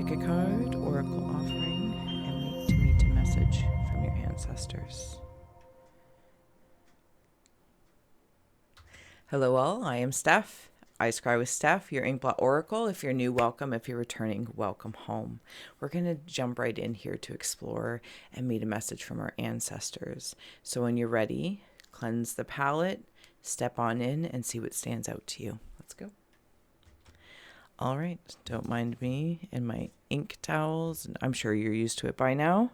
Pick a card, oracle offering, and wait to meet a message from your ancestors. Hello all, I am Steph. I Scry with Steph, your Inkblot oracle. If you're new, welcome. If you're returning, welcome home. We're going to jump right in here to explore and meet a message from our ancestors. So when you're ready, cleanse the palette, step on in, and see what stands out to you. Let's go. All right, don't mind me and my ink towels. I'm sure you're used to it by now.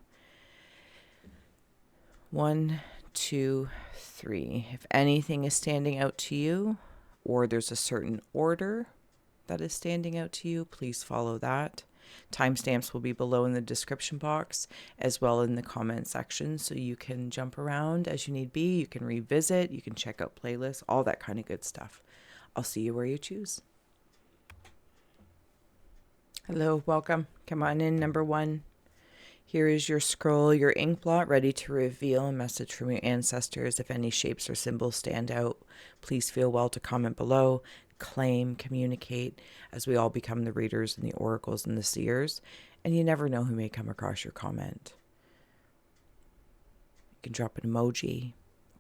1, 2, 3. If anything is standing out to you, or there's a certain order that is standing out to you, please follow that. Timestamps will be below in the description box, as well in the comment section, so you can jump around as you need be. You can revisit, you can check out playlists, all that kind of good stuff. I'll see you where you choose. Hello, welcome. Come on in, number 1. Here is your scroll, your Inkblot, ready to reveal a message from your ancestors. If any shapes or symbols stand out, please feel well to comment below, claim, communicate, as we all become the readers and the oracles and the seers. And you never know who may come across your comment. You can drop an emoji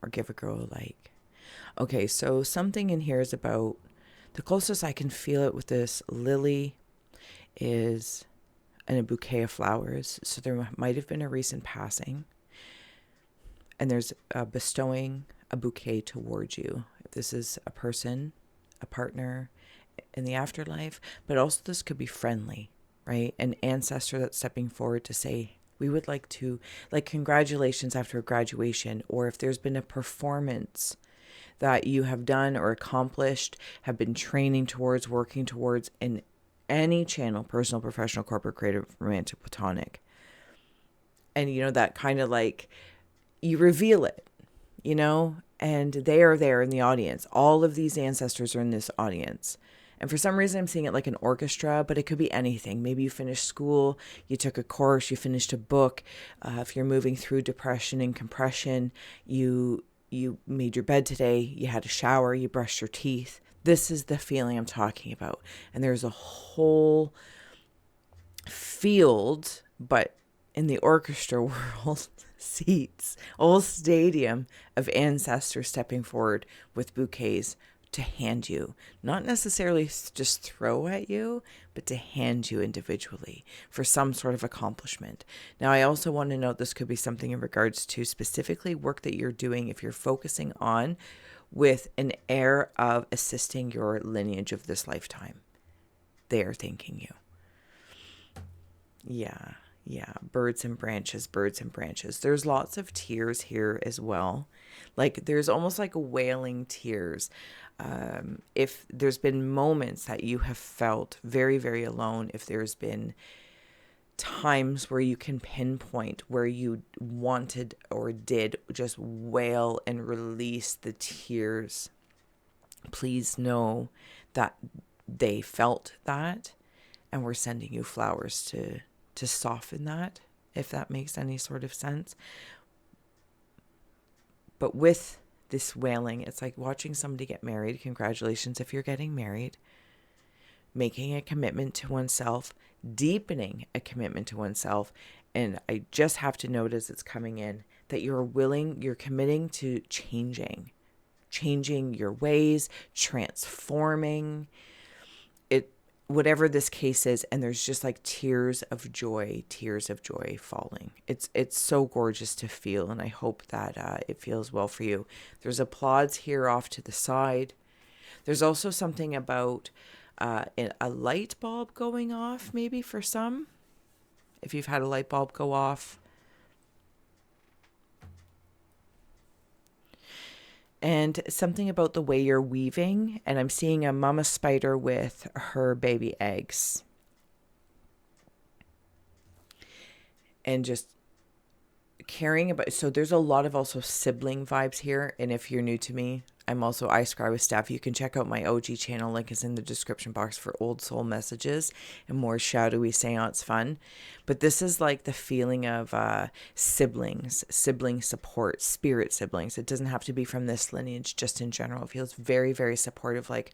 or give a girl a like. Okay, so something in here is about, the closest I can feel it with this lily is in a bouquet of flowers. So there might have been a recent passing, and there's bestowing a bouquet towards you. If this is a person, a partner in the afterlife, but also this could be friendly, right? An ancestor that's stepping forward to say, we would like to, like, congratulations after a graduation, or if there's been a performance that you have done or accomplished, have been training towards, working towards in any channel, personal, professional, corporate, creative, romantic, platonic. And, you know, that kind of like, you reveal it, you know, and they are there in the audience. All of these ancestors are in this audience. And for some reason, I'm seeing it like an orchestra, but it could be anything. Maybe you finished school, you took a course, you finished a book. If you're moving through depression and compression, you made your bed today, you had a shower, you brushed your teeth. This is the feeling I'm talking about. And there's a whole field, but in the orchestra world, seats, a whole stadium of ancestors stepping forward with bouquets to hand you. Not necessarily just throw at you, but to hand you individually for some sort of accomplishment. Now, I also want to note this could be something in regards to specifically work that you're doing if you're focusing on with an air of assisting your lineage of this lifetime. They are thanking you. Yeah. Birds and branches, birds and branches. There's lots of tears here as well. Like, there's almost like wailing tears. If there's been moments that you have felt very, very alone, if there's been times where you can pinpoint where you wanted or did just wail and release the tears, please know that they felt that, and we're sending you flowers to soften that, if that makes any sort of sense. But with this wailing, it's like watching somebody get married. Congratulations if you're getting married. Making a commitment to oneself, deepening a commitment to oneself. And I just have to note as it's coming in that you're committing to changing your ways, transforming it, whatever this case is. And there's just like tears of joy falling. It's so gorgeous to feel. And I hope that it feels well for you. There's applause here off to the side. There's also something about a light bulb going off, maybe for some, if you've had a light bulb go off. And something about the way you're weaving, and I'm seeing a mama spider with her baby eggs. And just caring about, so there's a lot of also sibling vibes here. And if you're new to me, I'm also I Scry with Steph. You can check out my OG channel. Link is in the description box for old soul messages and more shadowy seance fun. But this is like the feeling of siblings, sibling support, spirit siblings. It doesn't have to be from this lineage, just in general. It feels very, very supportive, like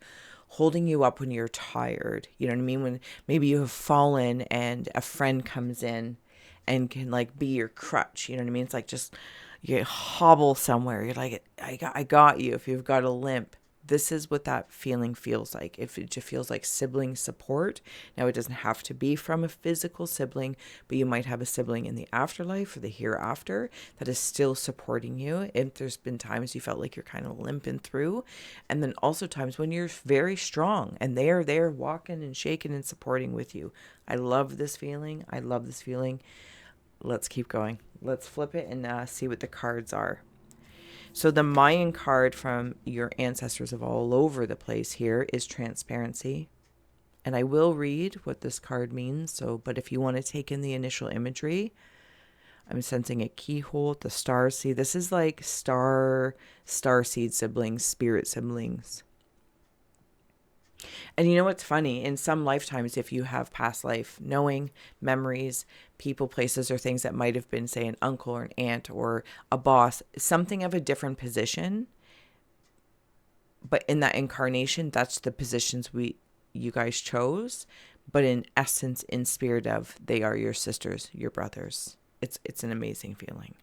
holding you up when you're tired. You know what I mean? When maybe you have fallen and a friend comes in and can like be your crutch. You know what I mean? It's like just you hobble somewhere. You're like, I got you. If you've got a limp, this is what that feeling feels like. If it just feels like sibling support. Now, it doesn't have to be from a physical sibling, but you might have a sibling in the afterlife or the hereafter that is still supporting you. If there's been times you felt like you're kind of limping through, and then also times when you're very strong and they are there walking and shaking and supporting with you. I love this feeling. I love this feeling. Let's keep going. Let's flip it and see what the cards are. So the Mayan card from your ancestors of all over the place here is transparency. And I will read what this card means. But if you want to take in the initial imagery, I'm sensing a keyhole at the stars. See, this is like star seed siblings, spirit siblings. And you know what's funny? In some lifetimes, if you have past life knowing, memories, people, places, or things that might have been, say, an uncle or an aunt or a boss, something of a different position, but in that incarnation, that's the positions you guys chose. But in essence, in spirit of, they are your sisters, your brothers. It's an amazing feeling.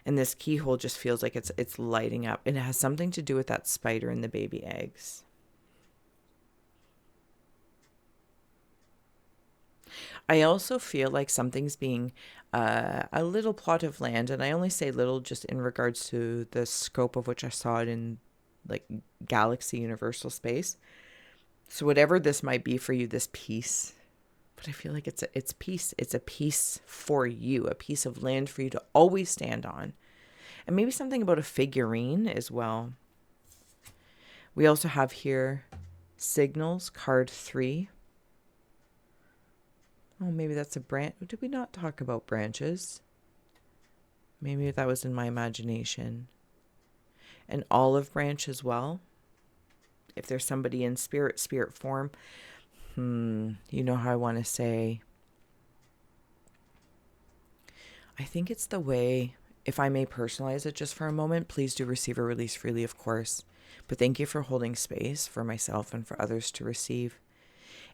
And this keyhole just feels like it's lighting up. And it has something to do with that spider and the baby eggs. I also feel like something's being a little plot of land, and I only say little just in regards to the scope of which I saw it in like galaxy universal space. So whatever this might be for you, this piece, but I feel like it's peace. It's a piece for you, a piece of land for you to always stand on. And maybe something about a figurine as well. We also have here signals, card 3. Oh, maybe that's a branch. Did we not talk about branches? Maybe that was in my imagination. An olive branch as well. If there's somebody in spirit form. You know how I want to say. I think it's the way, if I may personalize it just for a moment, please do receive or release freely, of course. But thank you for holding space for myself and for others to receive.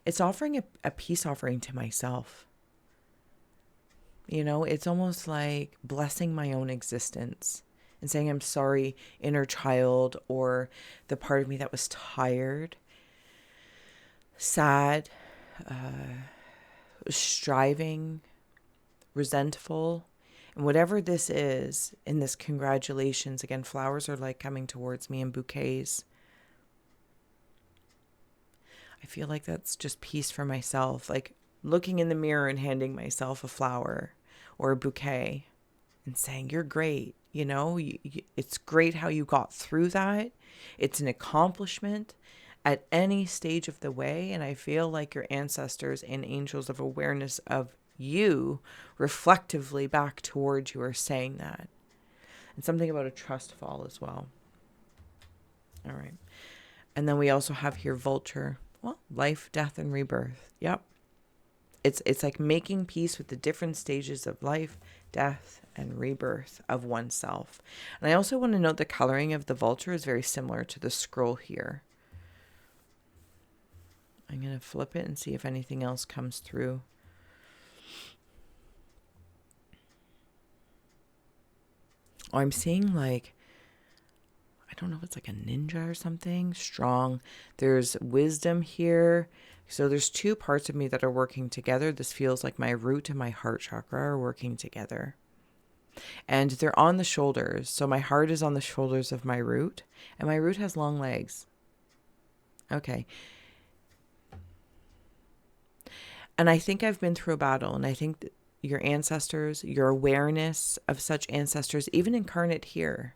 It's offering a peace offering to myself. You know, it's almost like blessing my own existence and saying, I'm sorry, inner child, or the part of me that was tired, sad, striving, resentful. And whatever this is, in this congratulations, again, flowers are like coming towards me in bouquets. I feel like that's just peace for myself, like looking in the mirror and handing myself a flower or a bouquet and saying, you're great. You know, it's great how you got through that. It's an accomplishment at any stage of the way. And I feel like your ancestors and angels of awareness of you reflectively back towards you are saying that. And something about a trust fall as well. All right. And then we also have here vulture. Well, life, death, and rebirth. Yep. It's like making peace with the different stages of life, death, and rebirth of oneself. And I also want to note the coloring of the vulture is very similar to the scroll here. I'm going to flip it and see if anything else comes through. Oh, I'm seeing like, I don't know if it's like a ninja or something strong. There's wisdom here. So there's two parts of me that are working together. This feels like my root and my heart chakra are working together. And they're on the shoulders. So my heart is on the shoulders of my root. And my root has long legs. Okay. And I think I've been through a battle. And I think that your ancestors, your awareness of such ancestors, even incarnate here,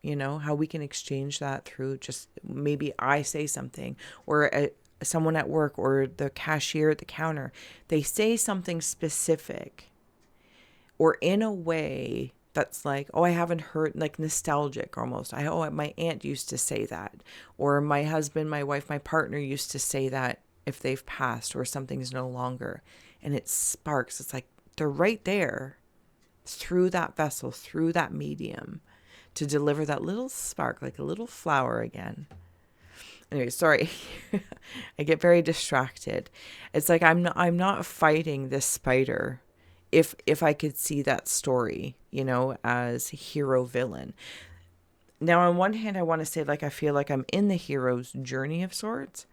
you know, how we can exchange that through just maybe I say something or someone at work or the cashier at the counter, they say something specific or in a way that's like, oh, I haven't heard, like nostalgic almost. Oh, my aunt used to say that, or my husband, my wife, my partner used to say that if they've passed or something's no longer. And it sparks. It's like they're right there through that vessel, through that medium, to deliver that little spark, like a little flower again. Anyway, sorry. I get very distracted. It's like I'm not fighting this spider. If I could see that story, you know, as hero villain. Now, on one hand, I want to say, like, I feel like I'm in the hero's journey of sorts,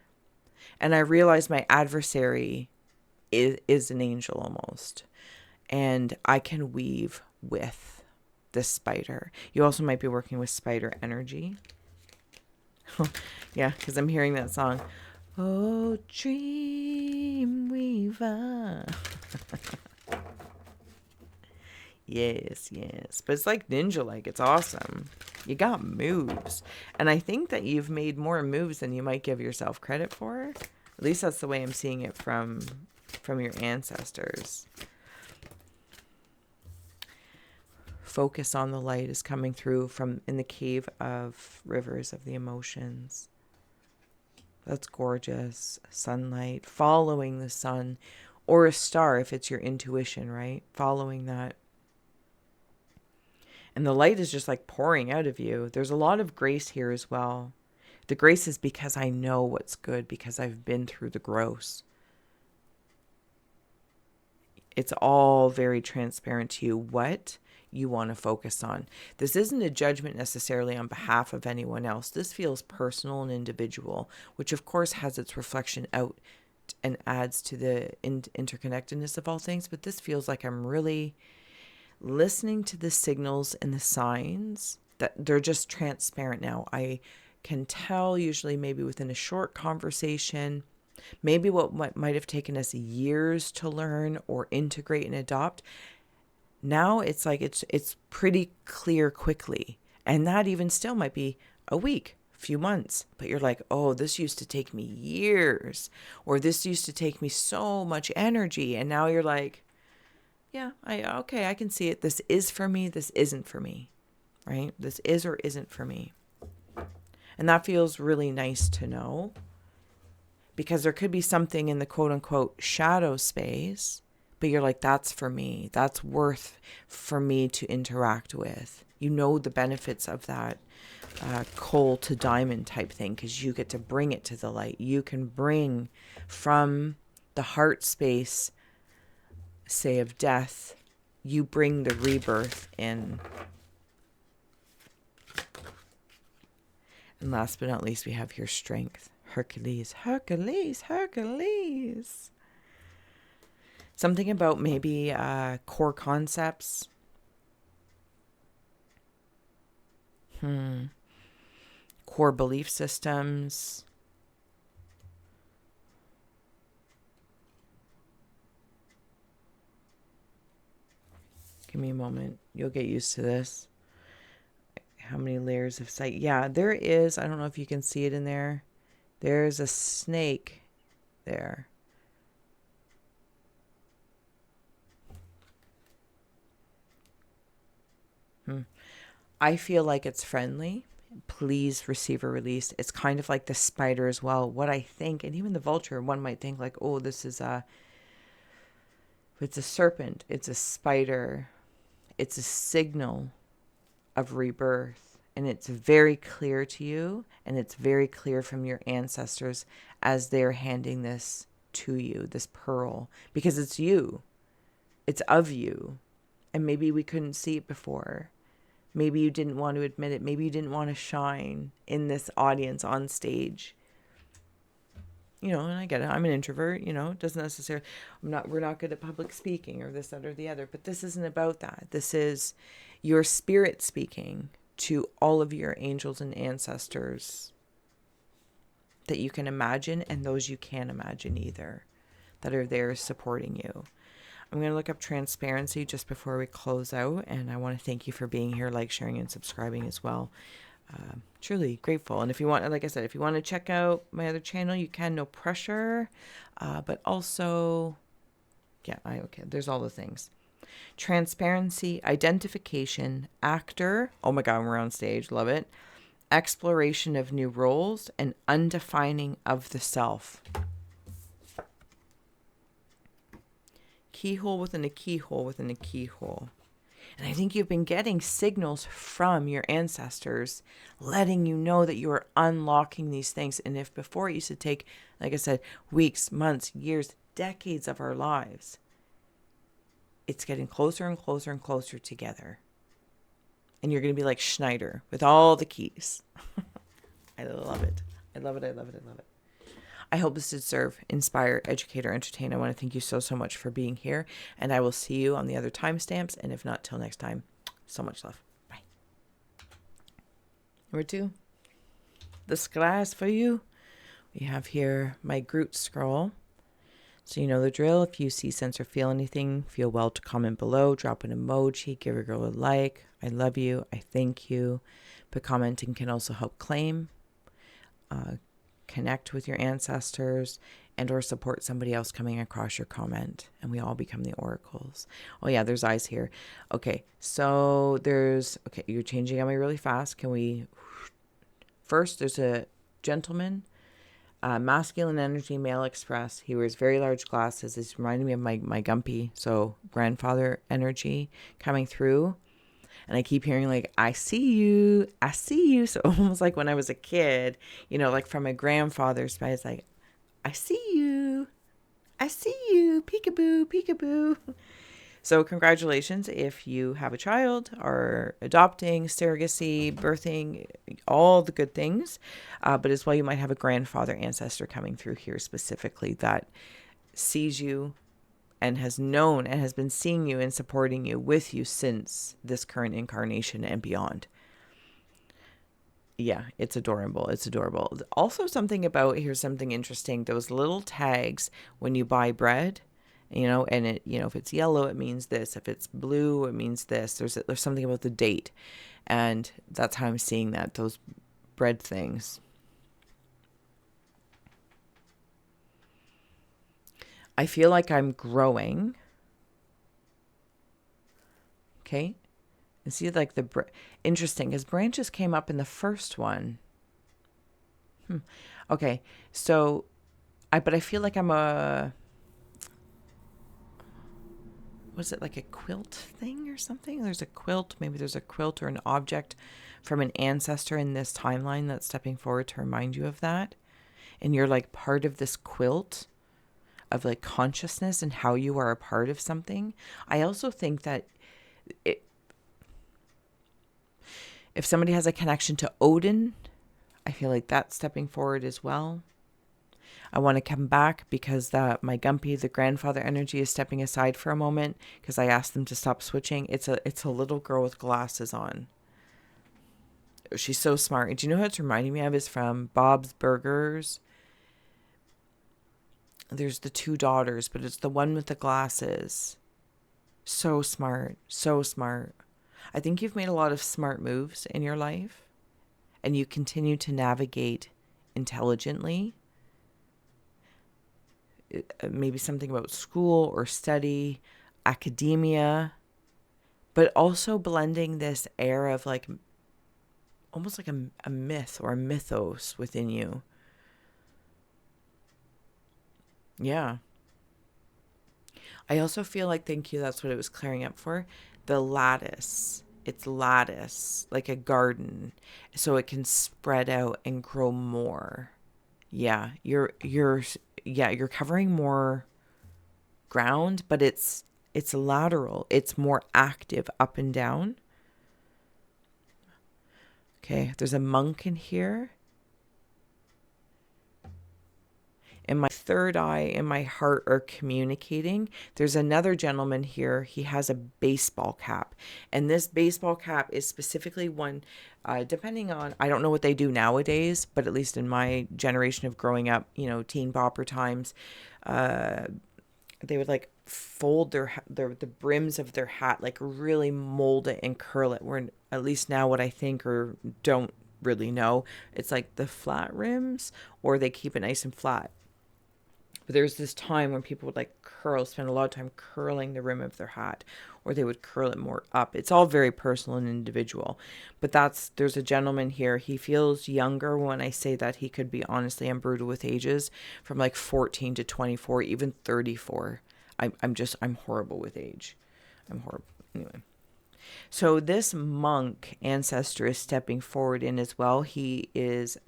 and I realize my adversary is an angel almost, and I can weave with this spider. You also might be working with spider energy. Yeah, because I'm hearing that song. Oh, dream weaver. Yes. But it's like ninja-like. It's awesome. You got moves. And I think that you've made more moves than you might give yourself credit for. At least that's the way I'm seeing it from your ancestors. Focus on the light is coming through from in the cave of rivers of the emotions. That's gorgeous. Sunlight, following the sun, or a star if it's your intuition, right? Following that. And the light is just like pouring out of you. There's a lot of grace here as well. The grace is because I know what's good, because I've been through the gross. It's all very transparent to you what you want to focus on. This isn't a judgment necessarily on behalf of anyone else. This feels personal and individual, which of course has its reflection out and adds to the interconnectedness of all things. But this feels like I'm really listening to the signals and the signs that they're just transparent now. I can tell usually maybe within a short conversation, maybe what might have taken us years to learn or integrate and adopt. Now it's like it's pretty clear quickly. And that even still might be a week, few months. But you're like, oh, this used to take me years. Or this used to take me so much energy. And now you're like, yeah, I can see it. This is for me. This isn't for me. Right? This is or isn't for me. And that feels really nice to know. Because there could be something in the quote unquote shadow space, but you're like, that's for me. That's worth for me to interact with. You know the benefits of that coal to diamond type thing, because you get to bring it to the light. You can bring from the heart space, say, of death, you bring the rebirth in. And last but not least, we have your strength. Hercules. Something about maybe core concepts. Core belief systems. Give me a moment. You'll get used to this. How many layers of sight? Yeah, there is. I don't know if you can see it in there. There's a snake there. I feel like it's friendly. Please receive or release. It's kind of like the spider as well. What I think, and even the vulture, one might think like, oh, this is it's a serpent. It's a spider. It's a signal of rebirth. And it's very clear to you, and it's very clear from your ancestors as they're handing this to you, this pearl, because it's you. It's of you. And maybe we couldn't see it before. Maybe you didn't want to admit it. Maybe you didn't want to shine in this audience on stage. You know, and I get it. I'm an introvert, you know, it doesn't necessarily, we're not good at public speaking or this, that, or the other, but this isn't about that. This is your spirit speaking to all of your angels and ancestors that you can imagine, and those you can't imagine either, that are there supporting you. I'm going to look up transparency just before we close out, and I want to thank you for being here, like, sharing, and subscribing as well. Truly grateful. And if you want, like I said, if you want to check out my other channel, you can, no pressure. But also, yeah, okay, there's all the things. Transparency, identification, actor. Oh my God, we're on stage. Love it. Exploration of new roles and undefining of the self. Keyhole within a keyhole within a keyhole. And I think you've been getting signals from your ancestors letting you know that you are unlocking these things. And if before it used to take, like I said, weeks, months, years, decades of our lives, it's getting closer and closer and closer together. And you're going to be like Schneider with all the keys. I love it. I love it. I love it. I love it. I hope this did serve, inspire, educate, or entertain. I want to thank you so, so much for being here. And I will see you on the other timestamps. And if not, till next time, so much love. Bye. Number 2, the sky is for you. We have here my Groot scroll. So you know the drill. If you see, sense, or feel anything, feel well to comment below. Drop an emoji. Give a girl a like. I love you. I thank you. But commenting can also help claim, connect with your ancestors, and or support somebody else coming across your comment, and we all become the oracles. Oh yeah, there's eyes here. Okay, so okay, you're changing on me really fast. Can we first, there's a gentleman, masculine energy, male express. He wears very large glasses. It's reminding me of my gumpy, so grandfather energy coming through. And I keep hearing like, I see you, I see you. So almost like when I was a kid, you know, like from my grandfather's side, it's like, I see you, peekaboo, peekaboo. So congratulations if you have a child or adopting, surrogacy, birthing, all the good things. But as well, you might have a grandfather ancestor coming through here specifically that sees you and has known and has been seeing you and supporting you with you since this current incarnation and beyond. Yeah, it's adorable. It's adorable. Also something about, here's something interesting, those little tags when you buy bread, you know, and it, you know, if it's yellow, it means this. If it's blue, it means this. There's something about the date. And that's how I'm seeing that, those bread things. I feel like I'm growing. Okay. And see, like interesting, because branches came up in the first one. Okay. So, but I feel like I'm was it like a quilt thing or something? There's a quilt. Maybe there's a quilt or an object from an ancestor in this timeline that's stepping forward to remind you of that. And you're like part of this quilt of like consciousness and how you are a part of something. I also think that if somebody has a connection to Odin, I feel like that's stepping forward as well. I want to come back because my Gumpy, the grandfather energy, is stepping aside for a moment because I asked them to stop switching. It's a little girl with glasses on. She's so smart. Do you know who it's reminding me of? Is from Bob's Burgers. There's the 2 daughters, but it's the one with the glasses. So smart. So smart. I think you've made a lot of smart moves in your life, and you continue to navigate intelligently. Maybe something about school or study, academia, but also blending this air of like almost like a myth or a mythos within you. Yeah. I also feel like, thank you, that's what it was clearing up for. The lattice. It's lattice, like a garden, so it can spread out and grow more. Yeah, you're covering more ground, but it's lateral. It's more active up and down. Okay, there's a monk in here. And my third eye and my heart are communicating. There's another gentleman here. He has a baseball cap. And this baseball cap is specifically one, depending on, I don't know what they do nowadays, but at least in my generation of growing up, you know, teen bopper times, they would like fold the brims of their hat, like really mold it and curl it. Where at least now what I think or don't really know, it's like the flat rims, or they keep it nice and flat. But there's this time when people would like spend a lot of time curling the rim of their hat, or they would curl it more up. It's all very personal and individual. But there's a gentleman here. He feels younger. When I say that, he could be, honestly, I'm brutal with ages, from like 14 to 24, even 34. I'm horrible with age. I'm horrible. Anyway. So this monk ancestor is stepping forward in as well. He is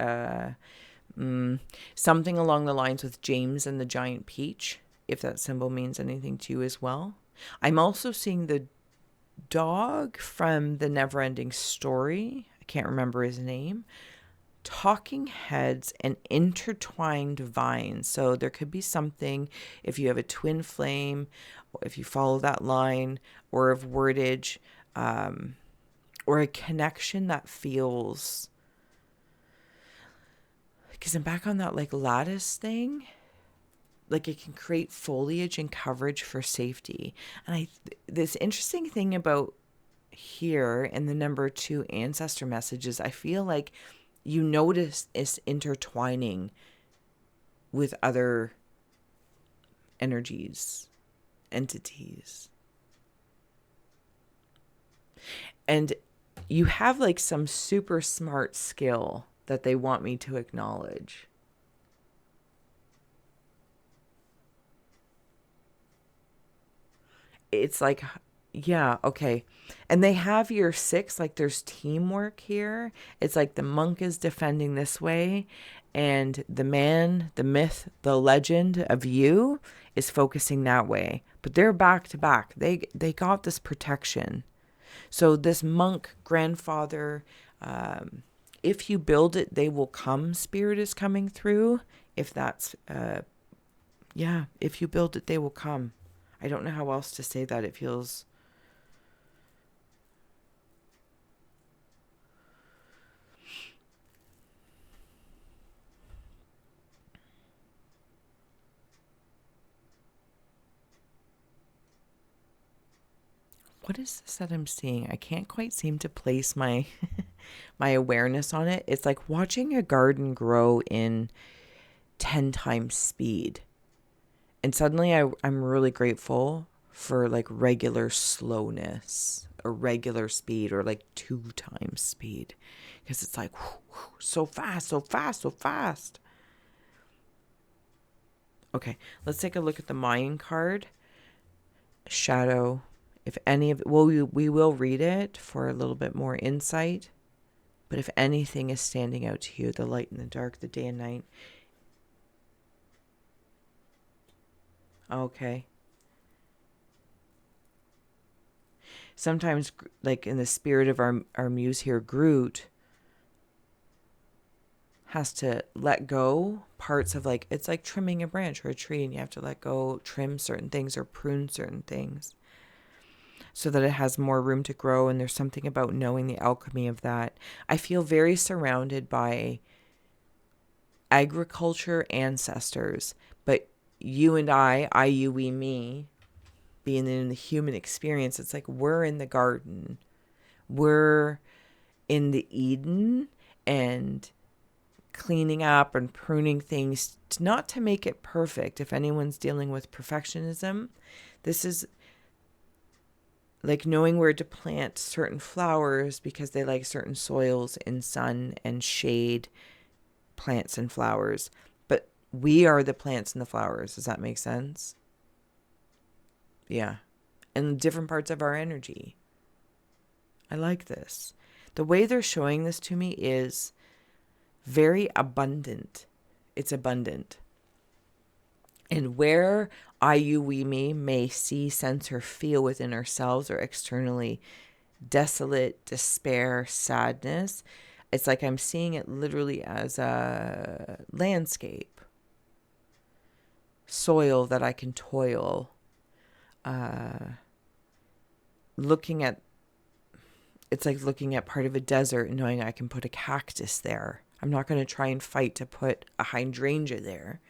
something along the lines with James and the giant peach, if that symbol means anything to you as well. I'm also seeing the dog from the Neverending Story. I can't remember his name. Talking heads and intertwined vines. So there could be something, if you have a twin flame, if you follow that line, or of wordage, or a connection that feels, because I'm back on that like lattice thing, like it can create foliage and coverage for safety. And this interesting thing about here in the number 2 ancestor messages, I feel like you notice it's intertwining with other energies, entities. And you have like some super smart skill that they want me to acknowledge. It's like, yeah, okay. And they have your 6, like there's teamwork here. It's like the monk is defending this way, and the man, the myth, the legend of you is focusing that way. But they're back to back. They got this protection. So this monk grandfather, if you build it, they will come. Spirit is coming through. If that's, if you build it, they will come. I don't know how else to say that. It feels... What is this that I'm seeing? I can't quite seem to place my my awareness on it. It's like watching a garden grow in 10 times speed. And suddenly I'm really grateful for like regular slowness or regular speed, or like 2 times speed. Because it's like so fast, so fast, so fast. Okay, let's take a look at the Mayan card. Shadow. If any of it, well, we will read it for a little bit more insight. But if anything is standing out to you, the light and the dark, the day and night. Okay. Sometimes, like in the spirit of our muse here, Groot has to let go parts of, like, it's like trimming a branch or a tree, and you have to let go, trim certain things or prune certain things so that it has more room to grow. And there's something about knowing the alchemy of that. I feel very surrounded by agriculture ancestors, but you and I, you, we, me, being in the human experience, it's like we're in the garden. We're in the Eden and cleaning up and pruning things, not to make it perfect. If anyone's dealing with perfectionism, this is like knowing where to plant certain flowers because they like certain soils and sun and shade, plants and flowers. But we are the plants and the flowers. Does that make sense? Yeah. And different parts of our energy. I like this. The way they're showing this to me is very abundant. It's abundant. And where I, you, we, me may see, sense, or feel within ourselves or externally desolate, despair, sadness, it's like I'm seeing it literally as a landscape, soil that I can toil, looking at, it's like looking at part of a desert and knowing I can put a cactus there. I'm not going to try and fight to put a hydrangea there.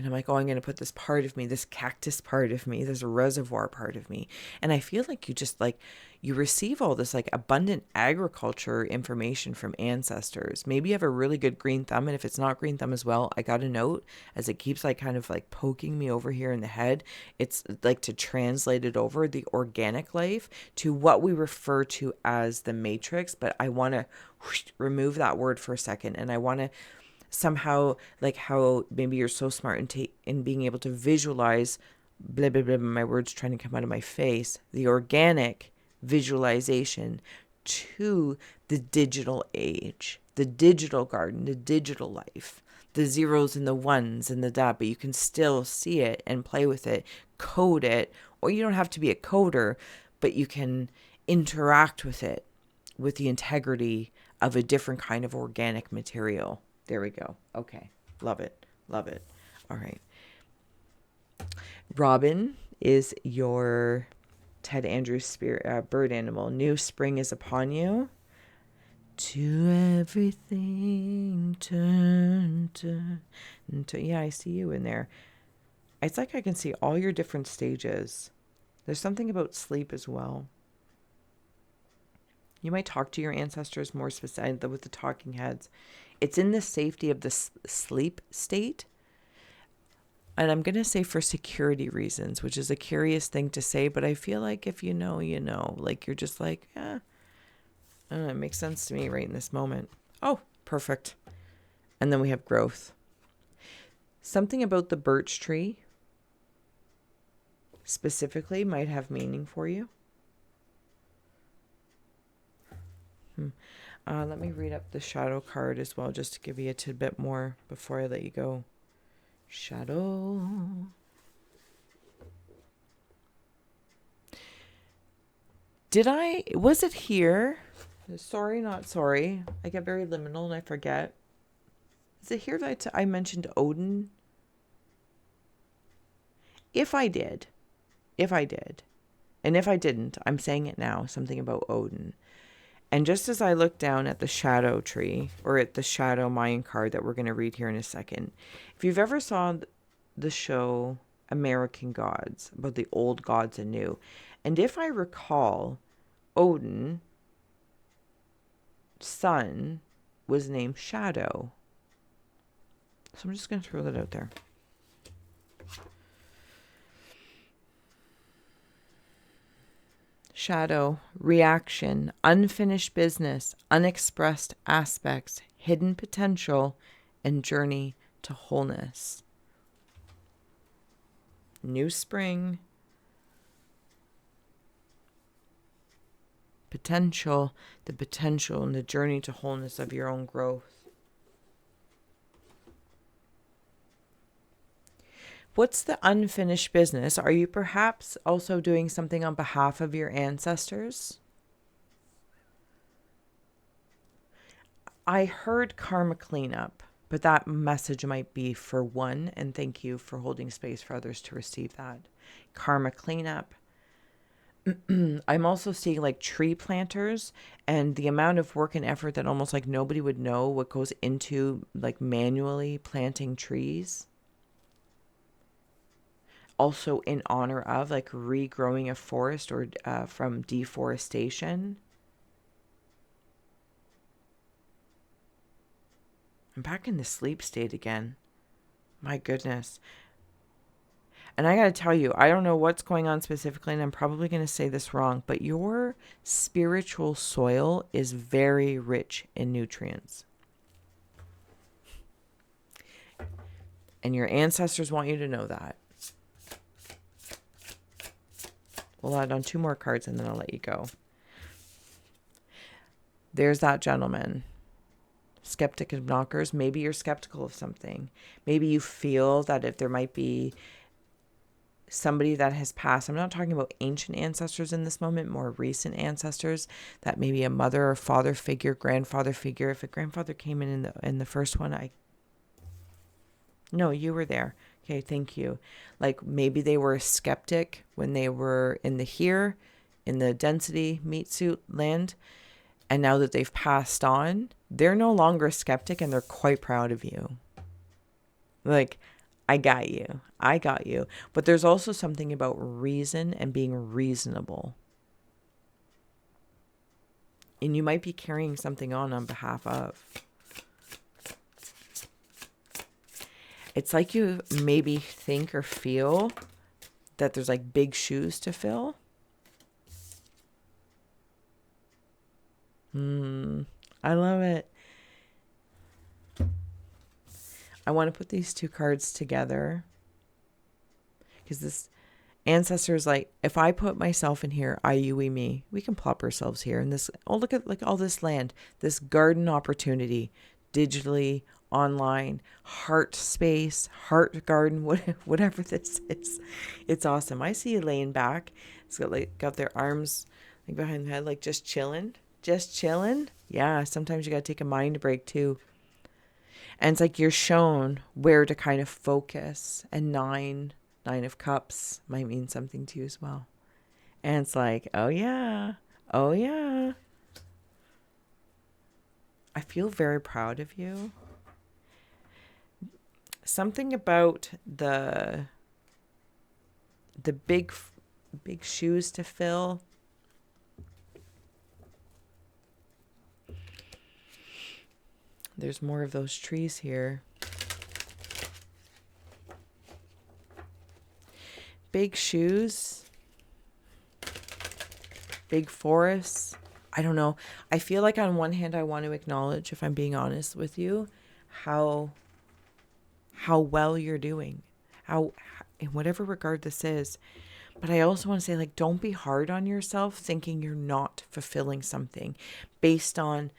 And I'm like, oh, I'm going to put this part of me, this cactus part of me, this reservoir part of me. And I feel like you just like, you receive all this like abundant agriculture information from ancestors. Maybe you have a really good green thumb. And if it's not green thumb as well, I got a note as it keeps like kind of like poking me over here in the head. It's like to translate it over the organic life to what we refer to as the matrix. But I want to remove that word for a second. And I want to somehow, like how maybe you're so smart in being able to visualize blah blah blah, my words trying to come out of my face, the organic visualization to the digital age, the digital garden, the digital life, the zeros and the ones and the dot, but you can still see it and play with it, code it, or you don't have to be a coder, but you can interact with it with the integrity of a different kind of organic material. There we go. Okay. Love it. Love it. All right. Robin is your Ted Andrews spirit, bird animal. New spring is upon you. To everything turn. Yeah, I see you in there. It's like I can see all your different stages. There's something about sleep as well. You might talk to your ancestors more specifically with the talking heads. It's in the safety of the sleep state. And I'm going to say for security reasons, which is a curious thing to say, but I feel like if you know, you know, like you're just like, yeah, it makes sense to me right in this moment. Oh, perfect. And then we have growth. Something about the birch tree specifically might have meaning for you. Let me read up the shadow card as well, just to give you a tidbit more before I let you go. Shadow. Was it here? Sorry, not sorry. I get very liminal and I forget. Is it here that I mentioned Odin? If I did, and if I didn't, I'm saying it now, something about Odin. And just as I look down at the shadow tree, or at the shadow Mayan card that we're going to read here in a second, if you've ever saw the show American Gods, about the old gods and new, and if I recall, Odin, son, was named Shadow. So I'm just going to throw that out there. Shadow, reaction, unfinished business, unexpressed aspects, hidden potential, and journey to wholeness. New spring. Potential, the potential and the journey to wholeness of your own growth. What's the unfinished business? Are you perhaps also doing something on behalf of your ancestors? I heard karma cleanup, but that message might be for one, and thank you for holding space for others to receive that. Karma cleanup. I'm also seeing like tree planters and the amount of work and effort that almost like nobody would know what goes into like manually planting trees. Also in honor of like regrowing a forest or from deforestation. I'm back in the sleep state again. My goodness. And I got to tell you, I don't know what's going on specifically, and I'm probably going to say this wrong, but your spiritual soil is very rich in nutrients. And your ancestors want you to know that. We'll add on 2 more cards and then I'll let you go. There's that gentleman. Skeptic of knockers. Maybe you're skeptical of something. Maybe you feel that if there might be somebody that has passed, I'm not talking about ancient ancestors in this moment, more recent ancestors, that maybe a mother or father figure, grandfather figure. If a grandfather came in the first one, no, you were there. Okay, thank you. Like maybe they were a skeptic when they were in the density meat suit land. And now that they've passed on, they're no longer a skeptic and they're quite proud of you. Like, I got you. I got you. But there's also something about reason and being reasonable. And you might be carrying something on behalf of. It's like you maybe think or feel that there's like big shoes to fill. I love it. I want to put these two cards together because this ancestor is like, if I put myself in here, I, you, me, we can plop ourselves here. And this, oh, look at like all this land, this garden opportunity, digitally, online, heart space, heart garden, whatever this is. It's awesome. I see you laying back. It's got their arms like behind the head, like just chilling. Yeah, sometimes you got to take a mind break too. And it's like you're shown where to kind of focus. And nine of cups might mean something to you as well. And it's like, oh yeah. I feel very proud of you. Something about the big shoes to fill. There's more of those trees here. Big shoes. Big forests. I don't know. I feel like on one hand, I want to acknowledge, if I'm being honest with you, how well you're doing. How, in whatever regard this is. But I also want to say, like, don't be hard on yourself thinking you're not fulfilling something based on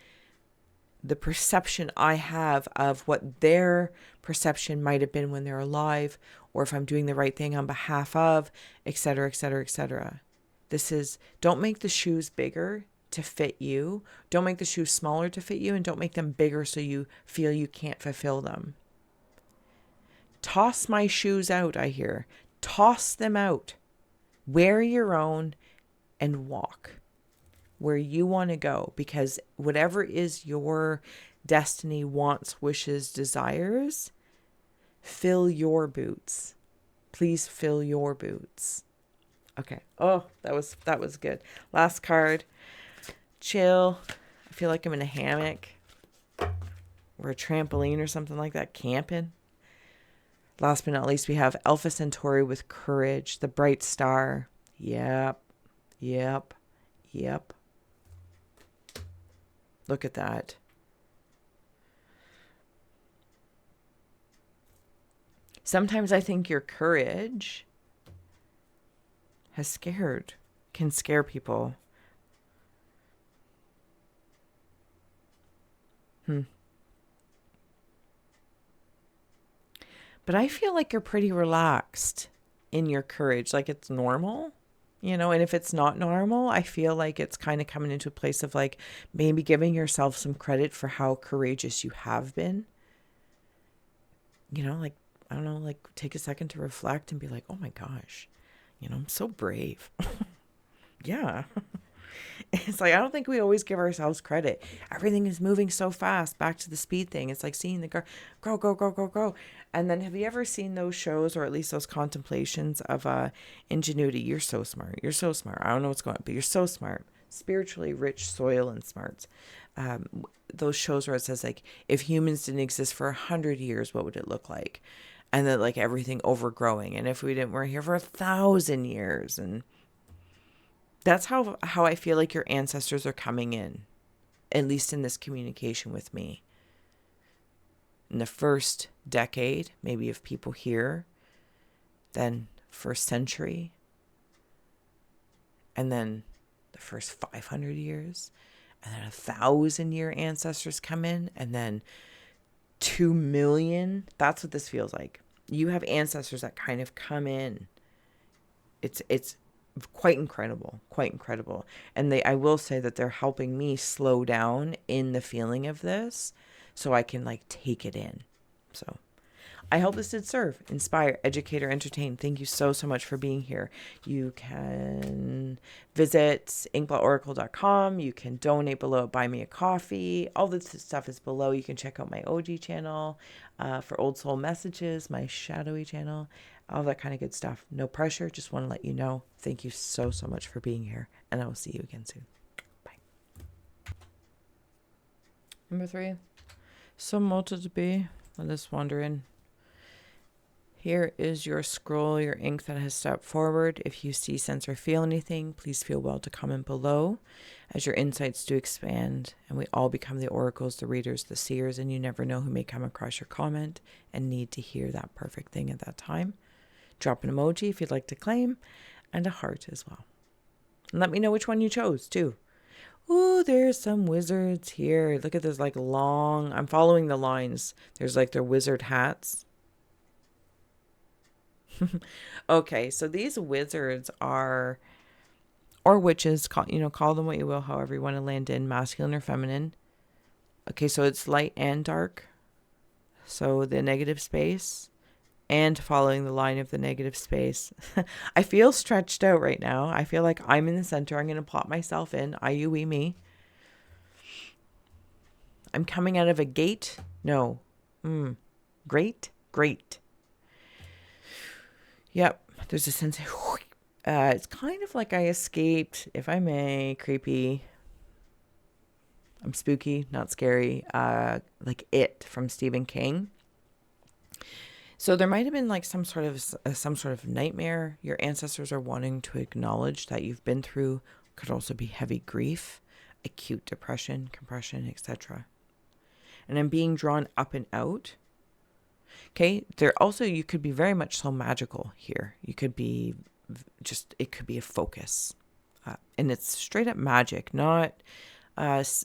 the perception I have of what their perception might have been when they're alive, or if I'm doing the right thing on behalf of, etc., etc., etc. This is, don't make the shoes bigger to fit you. Don't make the shoes smaller to fit you, and don't make them bigger so you feel you can't fulfill them. Toss my shoes out, I hear. Toss them out. Wear your own and walk where you want to go, because whatever is your destiny, wants, wishes, desires, fill your boots. Please fill your boots. Okay. Oh, that was good. Last card. Chill. I feel like I'm in a hammock or a trampoline or something like that, camping. Last but not least, we have Alpha Centauri with courage, the bright star. Yep. Look at that. Sometimes I think your courage can scare people. But I feel like you're pretty relaxed in your courage, like it's normal. And if it's not normal, I feel like it's kind of coming into a place of like maybe giving yourself some credit for how courageous you have been. Like, I don't know, like take a second to reflect and be like, oh my gosh, I'm so brave. Yeah. It's like, I don't think we always give ourselves credit. Everything is moving so fast. Back to the speed thing. It's like seeing the car go. And then have you ever seen those shows, or at least those contemplations of ingenuity? You're so smart. I don't know what's going on, but you're so smart. Spiritually rich soil and smarts. Those shows where it says like, if humans didn't exist for 100 years, what would it look like? And then like everything overgrowing. And if we're here for 1,000 years, and that's how I feel like your ancestors are coming in, at least in this communication with me. In the first decade, maybe of people here, then first century, and then the first 500 years, and then 1,000-year ancestors come in, and then 2 million. That's what this feels like. You have ancestors that kind of come in. It's quite incredible. And I will say that they're helping me slow down in the feeling of this so I can like take it in. So I hope this did serve, inspire, educate, or entertain. Thank you so much for being here. You can visit inkblotoracle.com. You can donate below at Buy Me a Coffee. All this stuff is below. You can check out my OG channel for Old Soul Messages, my shadowy channel, all that kind of good stuff. No pressure. Just want to let you know. Thank you so much for being here. And I will see you again soon. Bye. Number 3. So much to be. Let us wander in. Here is your scroll, your ink that has stepped forward. If you see, sense, or feel anything, please feel well to comment below as your insights do expand and we all become the oracles, the readers, the seers, and you never know who may come across your comment and need to hear that perfect thing at that time. Drop an emoji if you'd like to claim and a heart as well. And let me know which one you chose too. Ooh, there's some wizards here. Look at this like long, I'm following the lines. There's like their wizard hats. Okay, so these wizards are, or witches, call them what you will, however you want to land in, masculine or feminine. Okay, so it's light and dark. So the negative space and following the line of the negative space. I feel stretched out right now. I feel like I'm in the center. I'm going to plot myself in. I-U-E me. I'm coming out of a gate. No. Great. Yep. There's a sense of, it's kind of like I escaped, if I may, creepy. I'm spooky, not scary. Like It from Stephen King. So there might have been like some sort of nightmare your ancestors are wanting to acknowledge that you've been through. Could also be heavy grief, acute depression, compression, etc. And I'm being drawn up and out. Okay, you could be very much so magical here. You could be it could be a focus. And it's straight up magic, not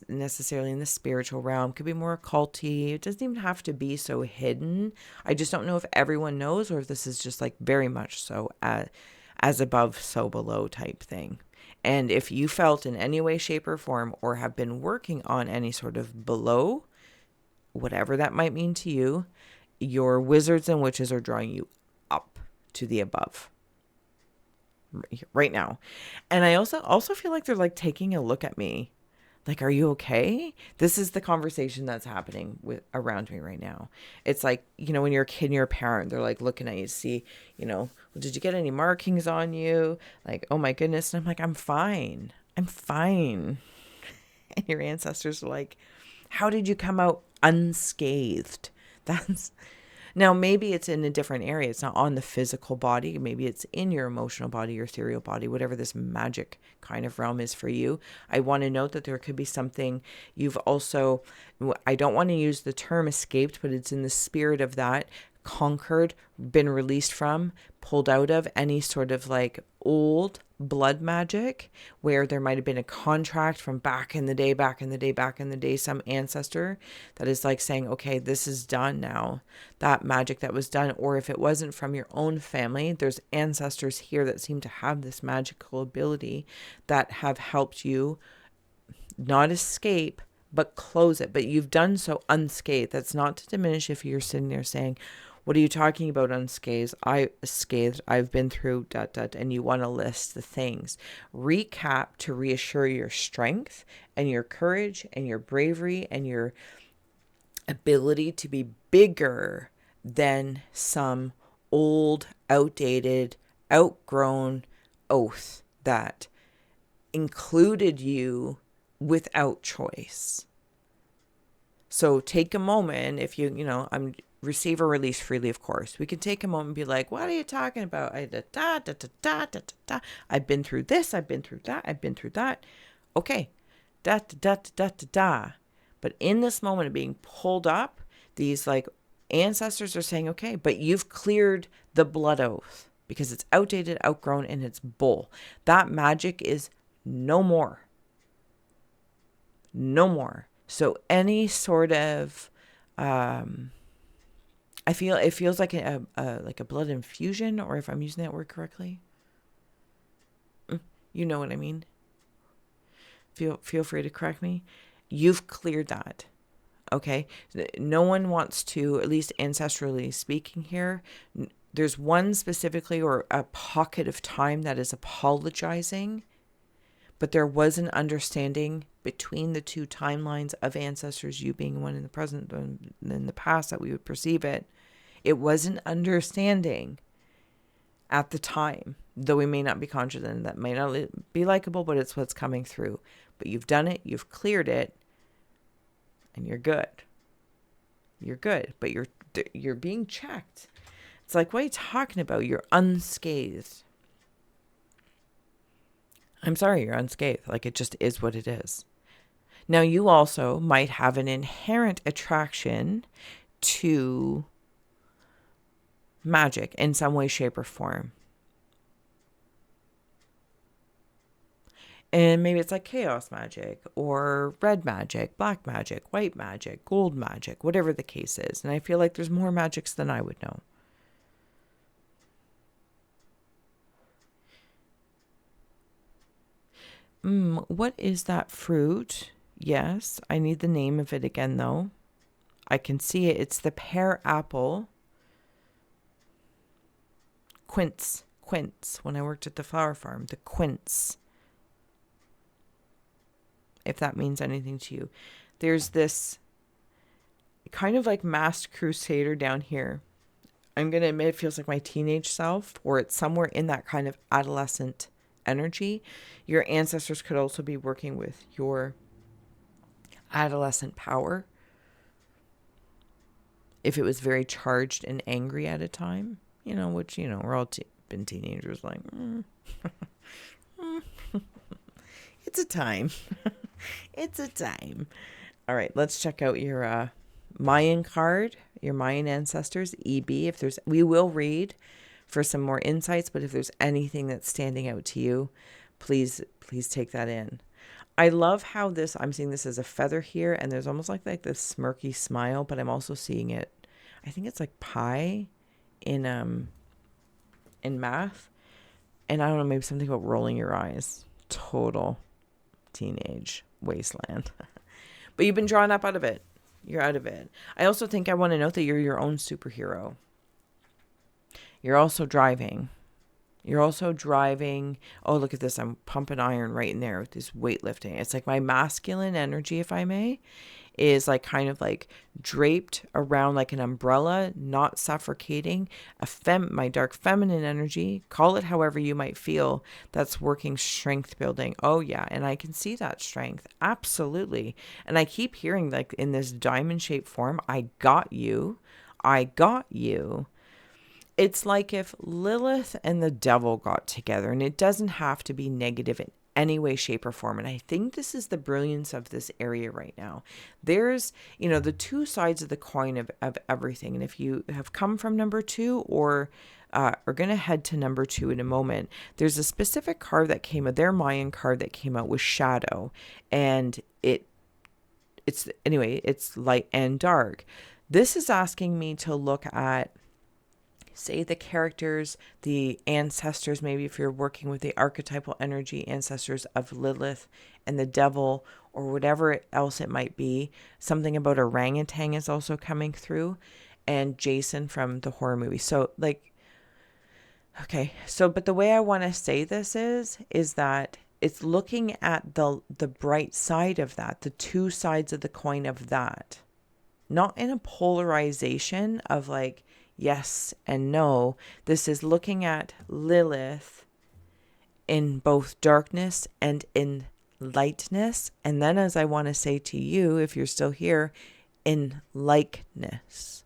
necessarily in the spiritual realm. Could be more occulty. It doesn't even have to be so hidden. I just don't know if everyone knows or if this is just like very much so as above, so below type thing. And if you felt in any way, shape, or form or have been working on any sort of below, whatever that might mean to you, your wizards and witches are drawing you up to the above right now. And I also feel like they're like taking a look at me. Like, are you okay? This is the conversation that's happening around me right now. It's like, when you're a kid and you're a parent, they're like looking at you to see, well, did you get any markings on you? Like, oh my goodness. And I'm like, I'm fine. And your ancestors are like, how did you come out unscathed? Now maybe it's in a different area. It's not on the physical body. Maybe it's in your emotional body, your ethereal body, whatever this magic kind of realm is for you. I want to note that there could be something you've also, I don't want to use the term escaped, but it's in the spirit of that, conquered, been released from, pulled out of any sort of like old blood magic where there might have been a contract from back in the day, some ancestor that is like saying, okay, this is done now, that magic that was done. Or if it wasn't from your own family, there's ancestors here that seem to have this magical ability that have helped you not escape, but close it. But you've done so unscathed. That's not to diminish if you're sitting there saying, what are you talking about unscathed? I've been through ... and you want to list the things. Recap to reassure your strength and your courage and your bravery and your ability to be bigger than some old, outdated, outgrown oath that included you without choice. So take a moment, if I'm receive or release freely, of course. We can take a moment and be like, what are you talking about? I've been through this, I've been through that. Okay. But in this moment of being pulled up, these like ancestors are saying, okay, but you've cleared the blood oath because it's outdated, outgrown, and it's bull. That magic is no more. No more. So any sort of, I feel it feels like a blood infusion, or if I'm using that word correctly, you know what I mean. Feel free to correct me. You've cleared that. Okay. No one wants to, at least ancestrally speaking here, there's one specifically or a pocket of time that is apologizing, but there was an understanding between the two timelines of ancestors, you being one in the present and in the past, that we would perceive it. It was an understanding at the time, though we may not be conscious, and that may not be likable, but it's what's coming through. But you've done it, you've cleared it, and you're good. You're good, but you're being checked. It's like, what are you talking about? You're unscathed. I'm sorry, you're unscathed. Like, it just is what it is. Now, you also might have an inherent attraction to magic in some way, shape, or form. And maybe it's like chaos magic or red magic, black magic, white magic, gold magic, whatever the case is. And I feel like there's more magics than I would know. What is that fruit? Yes, I need the name of it again, though. I can see it. It's the pear apple. Quince. When I worked at the flower farm, the quince. If that means anything to you. There's this kind of like masked crusader down here. I'm going to admit it feels like my teenage self, or it's somewhere in that kind of adolescent energy. Your ancestors could also be working with your adolescent power. If it was very charged and angry at a time, which, we're all been teenagers, like, it's a time. It's a time. All right, let's check out your Mayan card, your Mayan ancestors, EB. We will read for some more insights, but if there's anything that's standing out to you, please take that in. I love how I'm seeing this as a feather here, and there's almost like this smirky smile, but I'm also seeing it, I think it's like pi in math. And I don't know, maybe something about rolling your eyes. Total teenage wasteland. But you've been drawn up out of it. You're out of it. I also think I want to note that you're your own superhero. You're also driving. Oh, look at this. I'm pumping iron right in there with this weightlifting. It's like my masculine energy, if I may, is like kind of like draped around like an umbrella, not suffocating. My dark feminine energy, call it however you might feel, that's working strength building. Oh yeah, and I can see that strength. Absolutely. And I keep hearing like in this diamond shaped form, I got you. It's like if Lilith and the devil got together, and it doesn't have to be negative in any way, shape, or form. And I think this is the brilliance of this area right now. There's, the two sides of the coin of everything. And if you have come from number 2 or are going to head to number 2 in a moment, there's a specific card that came out, their Mayan card that came out with shadow. And it's light and dark. This is asking me to look at, say, the characters, the ancestors, maybe if you're working with the archetypal energy ancestors of Lilith and the devil or whatever else it might be. Something about orangutan is also coming through, and Jason from the horror movie. So like, okay. So, but the way I want to say this is that it's looking at the bright side of that, the two sides of the coin of that, not in a polarization of like, yes and no. This is looking at Lilith in both darkness and in lightness. And then, as I want to say to you, if you're still here, in likeness.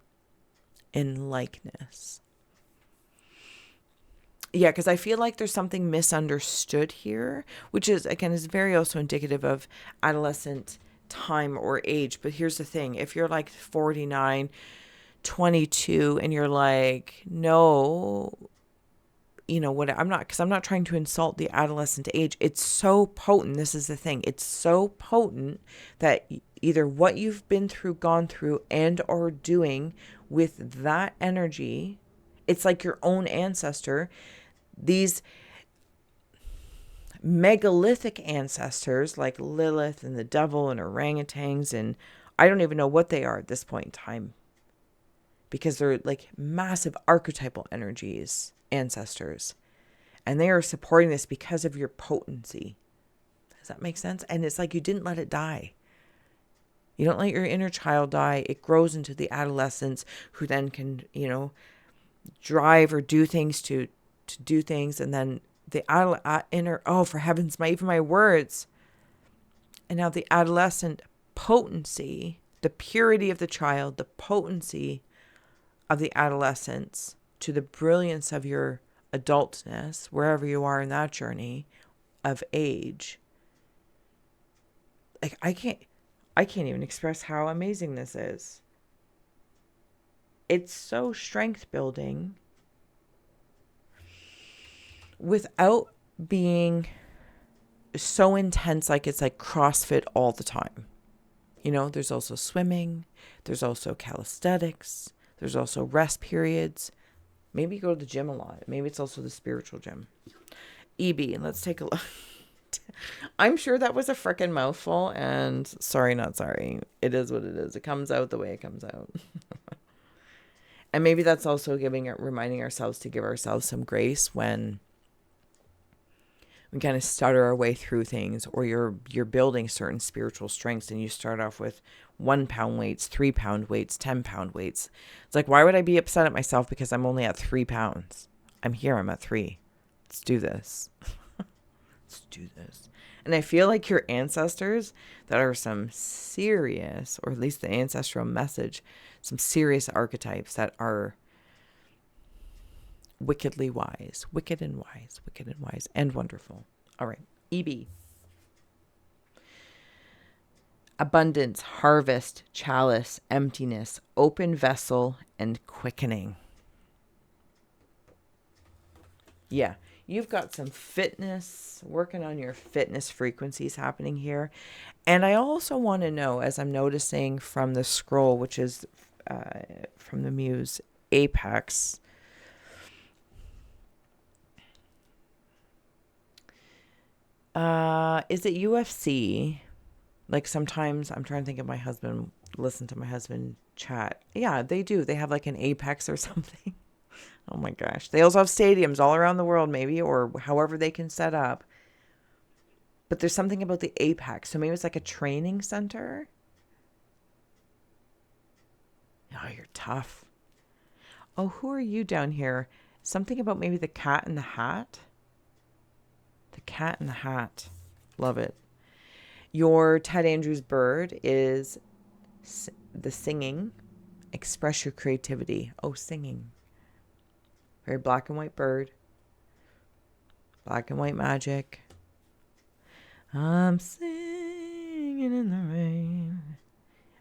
Yeah, because I feel like there's something misunderstood here, which is, again, is very also indicative of adolescent time or age. But here's the thing. If you're like 49, 22 and you're like, no, I'm not trying to insult the adolescent age. It's so potent. This is the thing. It's so potent that either what you've been through, gone through, and or doing with that energy, it's like your own ancestor. These megalithic ancestors like Lilith and the devil and orangutans and I don't even know what they are at this point in time, because they're like massive archetypal energies, ancestors. And they are supporting this because of your potency. Does that make sense? And it's like you didn't let it die. You don't let your inner child die. It grows into the adolescents who then can, drive or do things to do things. And then the inner, oh, for heaven's sake, even my words. And now the adolescent potency, the purity of the child, the potency of the adolescence to the brilliance of your adultness, wherever you are in that journey of age. Like, I can't even express how amazing this is. It's so strength building without being so intense, like it's like CrossFit all the time. There's also swimming, there's also calisthenics, there's also rest periods. Maybe you go to the gym a lot. Maybe it's also the spiritual gym. EB, let's take a look. I'm sure that was a frickin' mouthful, and sorry, not sorry. It is what it is. It comes out the way it comes out. And maybe that's also reminding ourselves to give ourselves some grace when we kind of stutter our way through things, or you're building certain spiritual strengths, and you start off with 1 pound weights, 3 pound weights, 10 pound weights. It's like, why would I be upset at myself because I'm only at 3 pounds? I'm at 3. Let's do this. Let's do this. And I feel like your ancestors that are some serious, or at least the ancestral message, some serious archetypes that are wickedly wise, wicked and wise, and wonderful. All right. EB. Abundance, harvest, chalice, emptiness, open vessel, and quickening. Yeah. You've got some fitness, working on your fitness frequencies happening here. And I also want to know, as I'm noticing from the scroll, which is from the Muse Apex, is it UFC? Like, sometimes I'm trying to think of my husband, listen to my husband chat. Yeah, they do. They have like an Apex or something. Oh my gosh. They also have stadiums all around the world, maybe, or however they can set up. But there's something about the Apex. So maybe it's like a training center. Oh, you're tough. Oh, who are you down here? Something about maybe the cat in the hat? The cat in the hat. Love it. Your Ted Andrews bird is the singing. Express your creativity. Oh, singing. Very black and white bird. Black and white magic. I'm singing in the rain.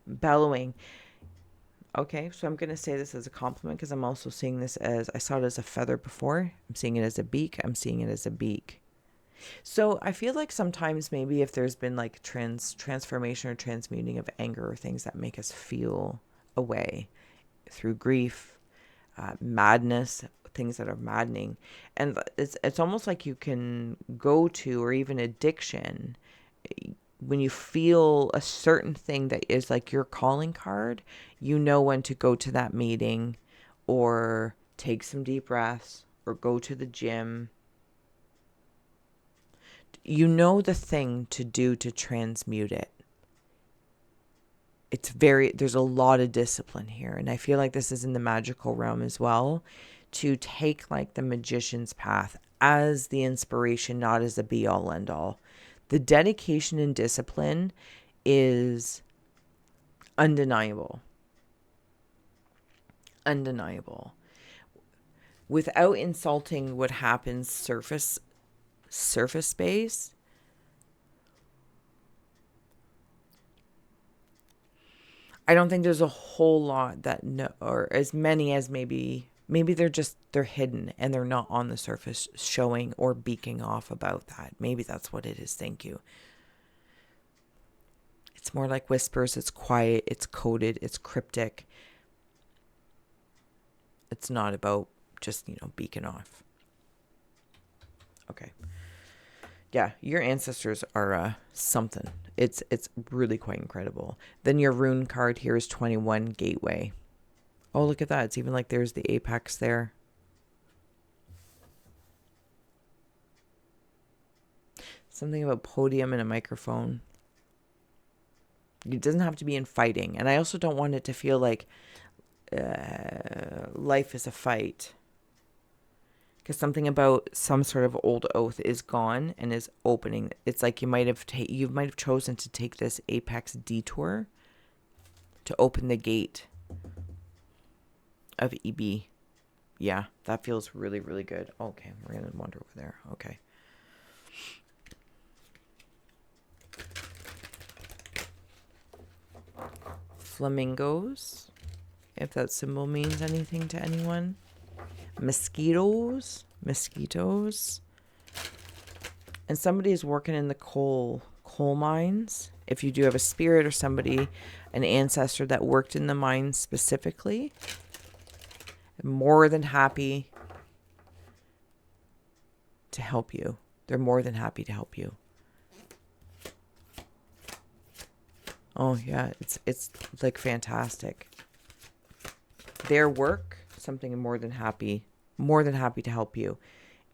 Bellowing. Okay, so I'm going to say this as a compliment because I'm also seeing this as, I saw it as a feather before. I'm seeing it as a beak. I'm seeing it as a beak. So I feel like sometimes maybe if there's been like transformation or transmuting of anger or things that make us feel a way through grief, madness, things that are maddening. And it's almost like you can go to, or even addiction, when you feel a certain thing that is like your calling card, you know when to go to that meeting, or take some deep breaths, or go to the gym. You know the thing to do to transmute it. There's a lot of discipline here. And I feel like this is in the magical realm as well, to take like the magician's path as the inspiration, not as a be all end all. The dedication and discipline is undeniable. Undeniable. Without insulting what happens surface space, I don't think there's a whole lot that or as many as maybe they're hidden and they're not on the surface showing or beaking off about that. Maybe that's what it is. Thank you. It's more like whispers. It's quiet. It's coded. It's cryptic. It's not about just, beaking off. Okay. Yeah, your ancestors are something. It's really quite incredible. Then your rune card here is 21 Gateway. Oh, look at that. It's even like there's the apex there. Something about podium and a microphone. It doesn't have to be in fighting. And I also don't want it to feel like life is a fight. Because something about some sort of old oath is gone and is opening. It's like you might have chosen to take this apex detour to open the gate of EB. Yeah, that feels really, really good. Okay, we're going to wander over there. Okay. Flamingos, if that symbol means anything to anyone. Mosquitoes. And somebody is working in the coal mines. If you do have a spirit or somebody, an ancestor that worked in the mines specifically, I'm more than happy to help you. They're more than happy to help you. Oh yeah, it's like fantastic. Their work, something more than happy to help you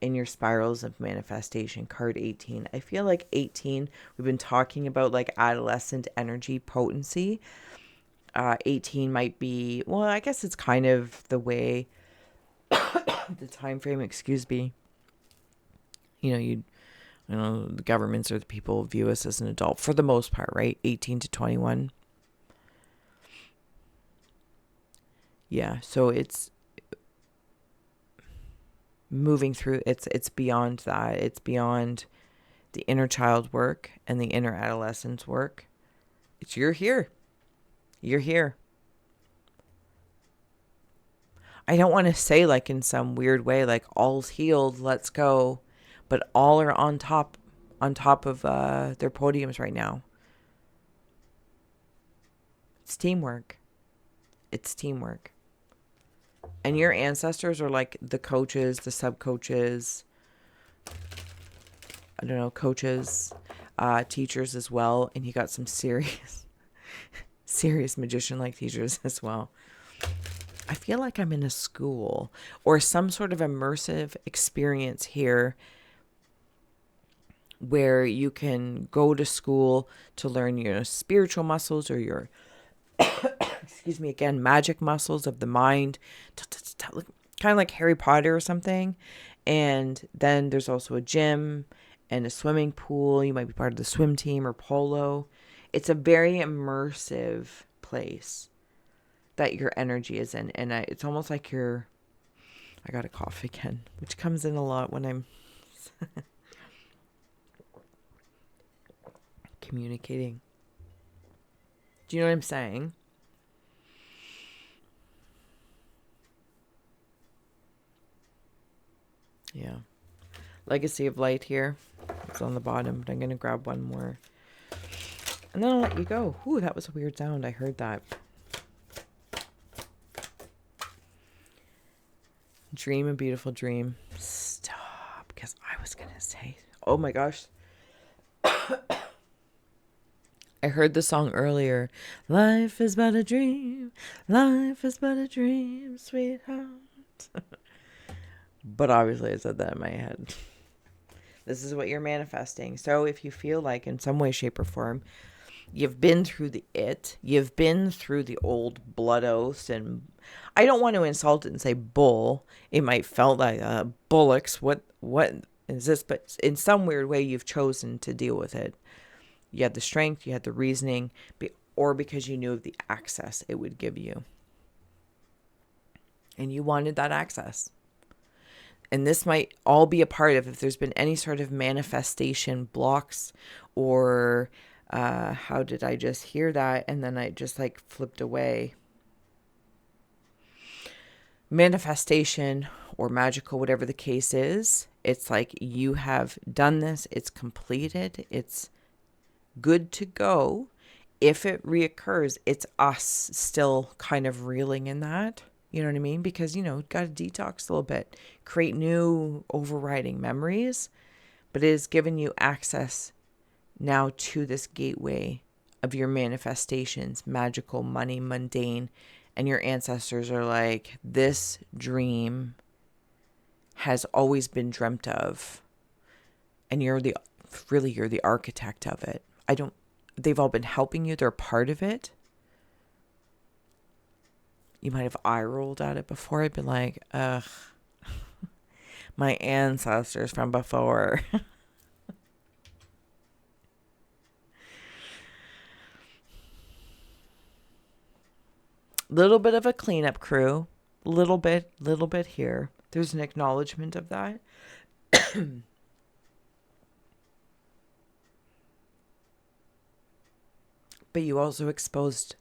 in your spirals of manifestation. Card 18. I feel like 18, we've been talking about like adolescent energy potency. 18 might be, well, I guess it's kind of the way the time frame, excuse me. You know, the governments or the people view us as an adult for the most part, right? 18 to 21. Yeah, so it's moving through, it's beyond that. It's beyond the inner child work and the inner adolescence work. It's you're here. I don't want to say like in some weird way, like all's healed, let's go. But all are on top of their podiums right now. It's teamwork. And your ancestors are like the coaches, the sub-coaches, I don't know, coaches, teachers as well. And you got some serious magician-like teachers as well. I feel like I'm in a school or some sort of immersive experience here where you can go to school to learn your spiritual muscles or your, excuse me again, magic muscles of the mind, kind of like Harry Potter or something. And then there's also a gym and a swimming pool. You might be part of the swim team or polo. It's a very immersive place that your energy is in. And it's almost like I got a cough again, which comes in a lot when I'm communicating. Do you know what I'm saying? Yeah. Legacy of Light here. It's on the bottom, but I'm going to grab one more. And then I'll let you go. Ooh, that was a weird sound. I heard that. Dream a beautiful dream. Stop. Because I was going to say, oh my gosh. I heard the song earlier. Life is but a dream. Life is but a dream, sweetheart. But obviously I said that in my head. This is what you're manifesting. So if you feel like in some way, shape, or form, you've been through you've been through the old blood oaths, and I don't want to insult it and say bull. It might felt like bullocks. What is this? But in some weird way, you've chosen to deal with it. You had the strength, you had the reasoning, or because you knew of the access it would give you. And you wanted that access. And this might all be a part of if there's been any sort of manifestation blocks or how did I just hear that? And then I just like flipped away. Manifestation or magical, whatever the case is. It's like you have done this. It's completed. It's good to go. If it reoccurs, it's us still kind of reeling in that. You know what I mean? Because, got to detox a little bit, create new overriding memories. but it has given you access now to this gateway of your manifestations, magical, money, mundane, and your ancestors are like, this dream has always been dreamt of, and you're the architect of it. They've all been helping you. They're part of it. You might have eye rolled at it before. I'd been like, ugh, my ancestors from before. Little bit of a cleanup crew, little bit here. There's an acknowledgement of that. But you also exposed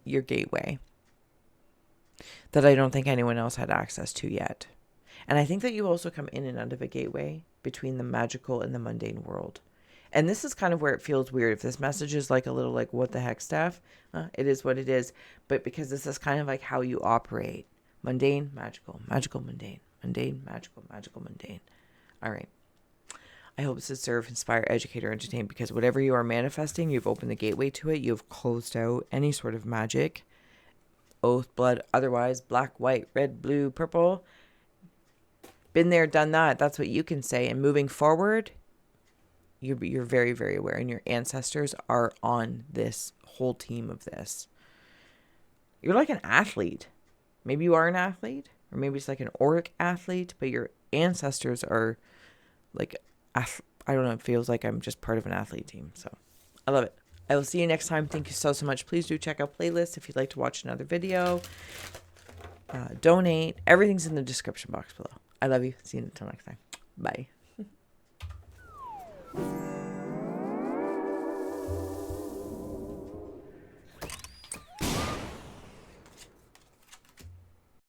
your gateway that I don't think anyone else had access to yet. And I think that you also come in and out of a gateway between the magical and the mundane world. And this is kind of where it feels weird. If this message is like a little like, what the heck stuff, it is what it is. But because this is kind of like how you operate. Mundane, magical, magical, mundane, mundane, magical, magical, mundane. All right. I hope this to serve, inspire, educate, or entertain, because whatever you are manifesting, you've opened the gateway to it. You've closed out any sort of magic, oath, blood, otherwise, black, white, red, blue, purple. Been there, done that. That's what you can say. And moving forward, you're very, very aware, and your ancestors are on this whole team of this. You're like an athlete. Maybe you are an athlete, or maybe it's like an auric athlete, but your ancestors are like, I don't know, it feels like I'm just part of an athlete team. So I love it. I will see you next time. Thank you so much. Please do check out playlists if you'd like to watch another video. Donate. Everything's in the description box below. I love you. See you until next time. Bye.